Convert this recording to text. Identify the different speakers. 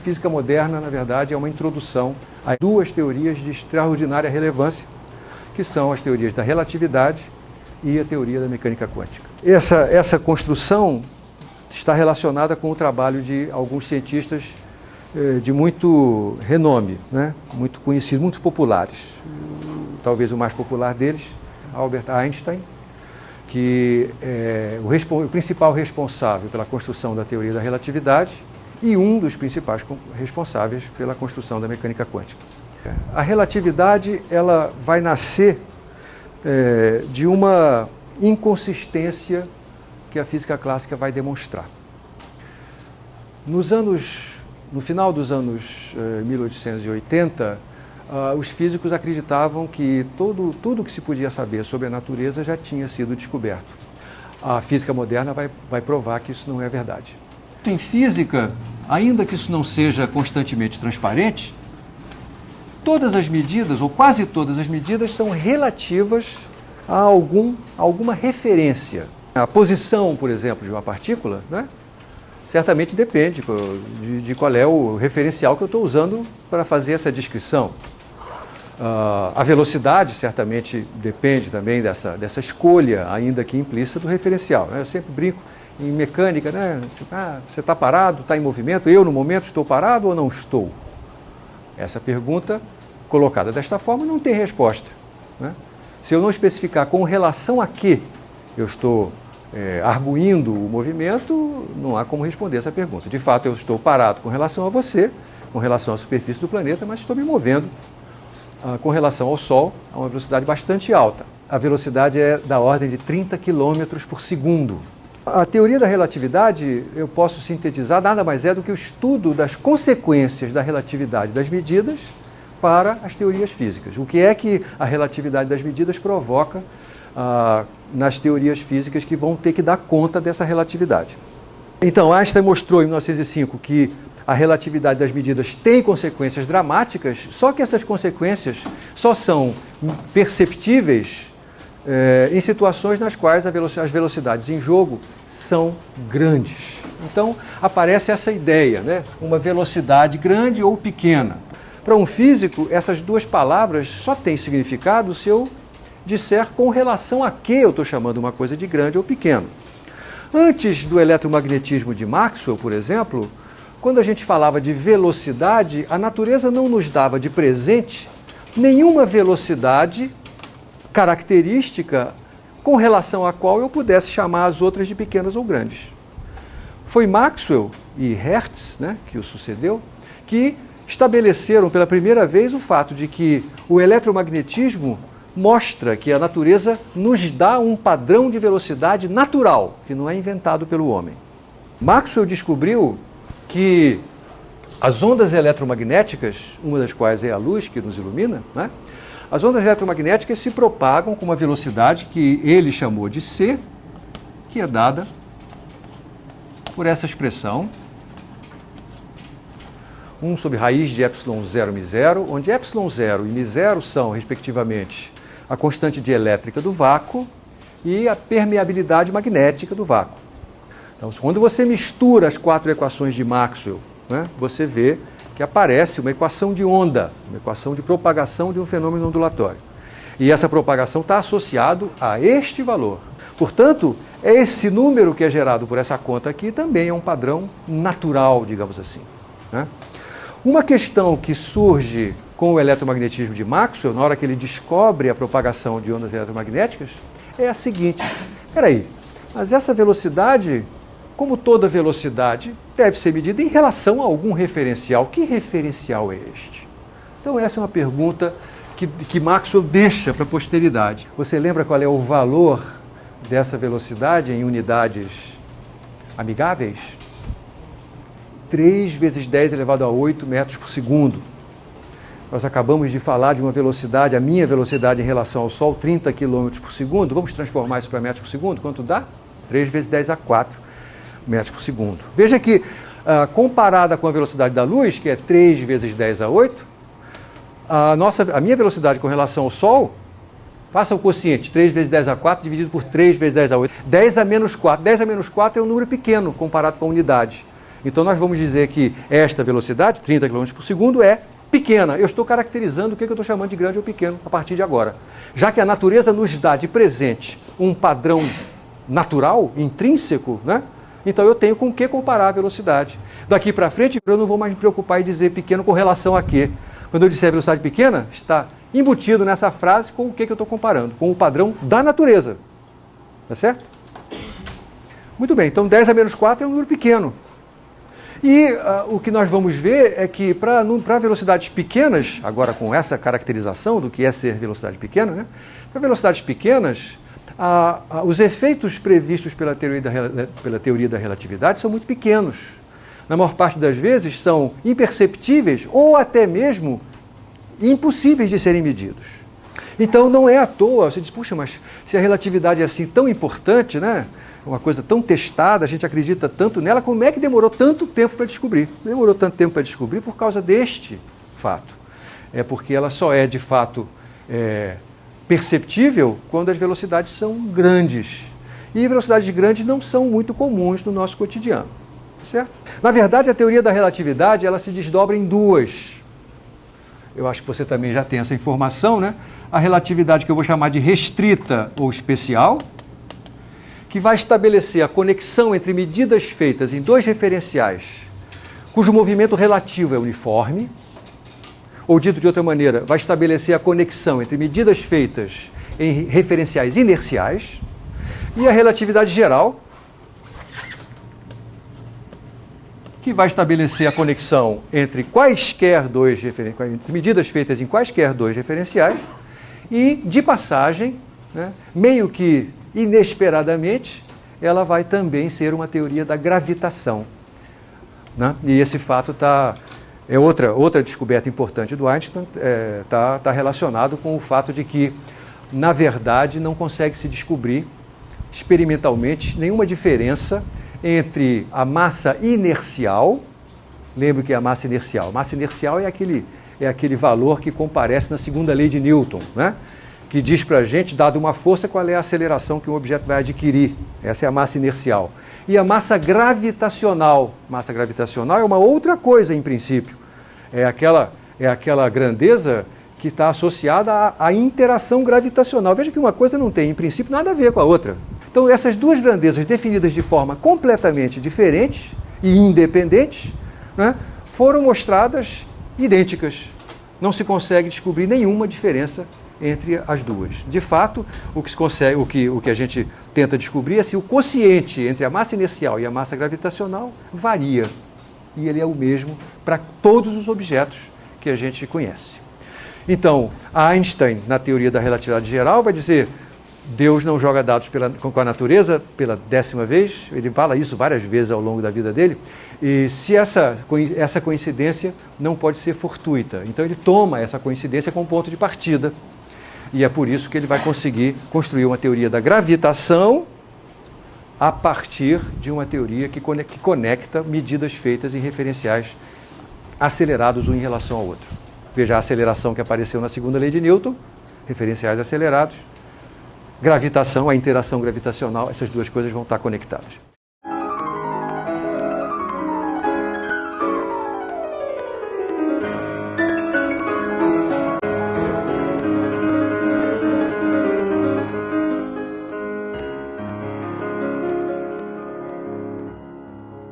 Speaker 1: física moderna, na verdade, é uma introdução a duas teorias de extraordinária relevância, que são as teorias da relatividade e a teoria da mecânica quântica. Essa construção está relacionada com o trabalho de alguns cientistas de muito renome, né? Muito conhecidos, muito populares. Talvez o mais popular deles, Albert Einstein, que é o principal responsável pela construção da teoria da relatividade e um dos principais responsáveis pela construção da mecânica quântica. A relatividade ela vai nascer de uma inconsistência que a física clássica vai demonstrar. No final dos anos 1880, os físicos acreditavam que tudo que se podia saber sobre a natureza já tinha sido descoberto. A física moderna vai provar que isso não é verdade. Em física, ainda que isso não seja constantemente transparente, todas as medidas, ou quase todas as medidas, são relativas a alguma referência. A posição, por exemplo, de uma partícula, né, certamente depende de qual é o referencial que eu estou usando para fazer essa descrição. A velocidade certamente depende também dessa escolha, ainda que implícita, do referencial. Eu sempre brinco em mecânica, né? Tipo, você está parado, está em movimento, eu no momento estou parado ou não estou? Essa pergunta, colocada desta forma, não tem resposta, né? Se eu não especificar com relação a que eu estou arguindo o movimento, não há como responder essa pergunta. De fato, eu estou parado com relação a você, com relação à superfície do planeta, mas estou me movendo com relação ao Sol a uma velocidade bastante alta. A velocidade é da ordem de 30 km por segundo. A teoria da relatividade, eu posso sintetizar, nada mais é do que o estudo das consequências da relatividade das medidas para as teorias físicas. O que é que a relatividade das medidas provoca nas teorias físicas que vão ter que dar conta dessa relatividade. Então, Einstein mostrou em 1905 que a relatividade das medidas tem consequências dramáticas, só que essas consequências só são perceptíveis em situações nas quais as velocidades em jogo são grandes. Então, aparece essa ideia, né? Uma velocidade grande ou pequena. Para um físico, essas duas palavras só têm significado se eu disser com relação a que eu estou chamando uma coisa de grande ou pequeno. Antes do eletromagnetismo de Maxwell, por exemplo, quando a gente falava de velocidade, a natureza não nos dava de presente nenhuma velocidade característica com relação à qual eu pudesse chamar as outras de pequenas ou grandes. Foi Maxwell e Hertz, né, que o sucedeu, que estabeleceram pela primeira vez o fato de que o eletromagnetismo mostra que a natureza nos dá um padrão de velocidade natural, que não é inventado pelo homem. Maxwell descobriu que as ondas eletromagnéticas, uma das quais é a luz que nos ilumina, né? As ondas eletromagnéticas se propagam com uma velocidade que ele chamou de c, que é dada por essa expressão, 1 sobre raiz de ε0 μ0, onde ε0 e μ0 são, respectivamente, a constante dielétrica do vácuo e a permeabilidade magnética do vácuo. Então, quando você mistura as quatro equações de Maxwell, né, você vê que aparece uma equação de onda, uma equação de propagação de um fenômeno ondulatório. E essa propagação está associada a este valor. Portanto, esse número que é gerado por essa conta aqui também é um padrão natural, digamos assim, né? Uma questão que surge com o eletromagnetismo de Maxwell, na hora que ele descobre a propagação de ondas eletromagnéticas, é a seguinte: peraí, mas essa velocidade, como toda velocidade, deve ser medida em relação a algum referencial. Que referencial é este? Então essa é uma pergunta que Maxwell deixa para a posteridade. Você lembra qual é o valor dessa velocidade em unidades amigáveis? 3 vezes 10 elevado a 8 metros por segundo. Nós acabamos de falar de uma velocidade, a minha velocidade em relação ao Sol, 30 km por segundo. Vamos transformar isso para metros por segundo? Quanto dá? 3 vezes 10 a 4 metros por segundo. Veja que, comparada com a velocidade da luz, que é 3 vezes 10 a 8, a minha velocidade com relação ao Sol, faça o quociente, 3 vezes 10 a 4 dividido por 3 vezes 10 a 8. 10 a menos 4. 10 a menos 4 é um número pequeno comparado com a unidade. Então nós vamos dizer que esta velocidade, 30 km por segundo, é pequena. Eu estou caracterizando o que eu estou chamando de grande ou pequeno a partir de agora. Já que a natureza nos dá de presente um padrão natural, intrínseco, né? Então eu tenho com o que comparar a velocidade. Daqui para frente eu não vou mais me preocupar em dizer pequeno com relação a quê. Quando eu disser velocidade pequena, está embutido nessa frase com o que eu estou comparando, com o padrão da natureza. Tá certo? Muito bem, então 10 a menos 4 é um número pequeno. E o que nós vamos ver é que para velocidades pequenas, agora com essa caracterização do que é ser velocidade pequena, né? Para velocidades pequenas, os efeitos previstos pela teoria da relatividade são muito pequenos. Na maior parte das vezes são imperceptíveis ou até mesmo impossíveis de serem medidos. Então não é à toa, você diz, puxa, mas se a relatividade é assim tão importante, né? Uma coisa tão testada, a gente acredita tanto nela, como é que demorou tanto tempo para descobrir? Demorou tanto tempo para descobrir por causa deste fato. É porque ela só é de fato perceptível quando as velocidades são grandes. E velocidades grandes não são muito comuns no nosso cotidiano. Certo? Na verdade, a teoria da relatividade ela se desdobra em duas. Eu acho que você também já tem essa informação, né? A relatividade que eu vou chamar de restrita ou especial, que vai estabelecer a conexão entre medidas feitas em dois referenciais, cujo movimento relativo é uniforme, ou dito de outra maneira, vai estabelecer a conexão entre medidas feitas em referenciais inerciais, e a relatividade geral, que vai estabelecer a conexão entre entre medidas feitas em quaisquer dois referenciais, e, de passagem, né, meio que inesperadamente, ela vai também ser uma teoria da gravitação. Né? E esse fato é outra descoberta importante do Einstein, está relacionado com o fato de que, na verdade, não consegue se descobrir experimentalmente nenhuma diferença entre a massa inercial, lembre que é a massa inercial. Massa inercial é aquele valor que comparece na segunda lei de Newton, né? Que diz para a gente, dado uma força, qual é a aceleração que um objeto vai adquirir. Essa é a massa inercial. E a massa gravitacional. Massa gravitacional é uma outra coisa, em princípio. É aquela grandeza que está associada à interação gravitacional. Veja que uma coisa não tem, em princípio, nada a ver com a outra. Então, essas duas grandezas definidas de forma completamente diferentes e independentes, né, foram mostradas idênticas. Não se consegue descobrir nenhuma diferença entre as duas. De fato, o que a gente tenta descobrir é se o quociente entre a massa inercial e a massa gravitacional varia. E ele é o mesmo para todos os objetos que a gente conhece. Então, Einstein, na teoria da relatividade geral, vai dizer: Deus não joga dados com a natureza pela 10ª vez, ele fala isso várias vezes ao longo da vida dele, e se essa coincidência não pode ser fortuita. Então ele toma essa coincidência como ponto de partida, e é por isso que ele vai conseguir construir uma teoria da gravitação a partir de uma teoria que conecta medidas feitas em referenciais acelerados um em relação ao outro. Veja a aceleração que apareceu na segunda lei de Newton, referenciais acelerados, gravitação, a interação gravitacional, essas duas coisas vão estar conectadas.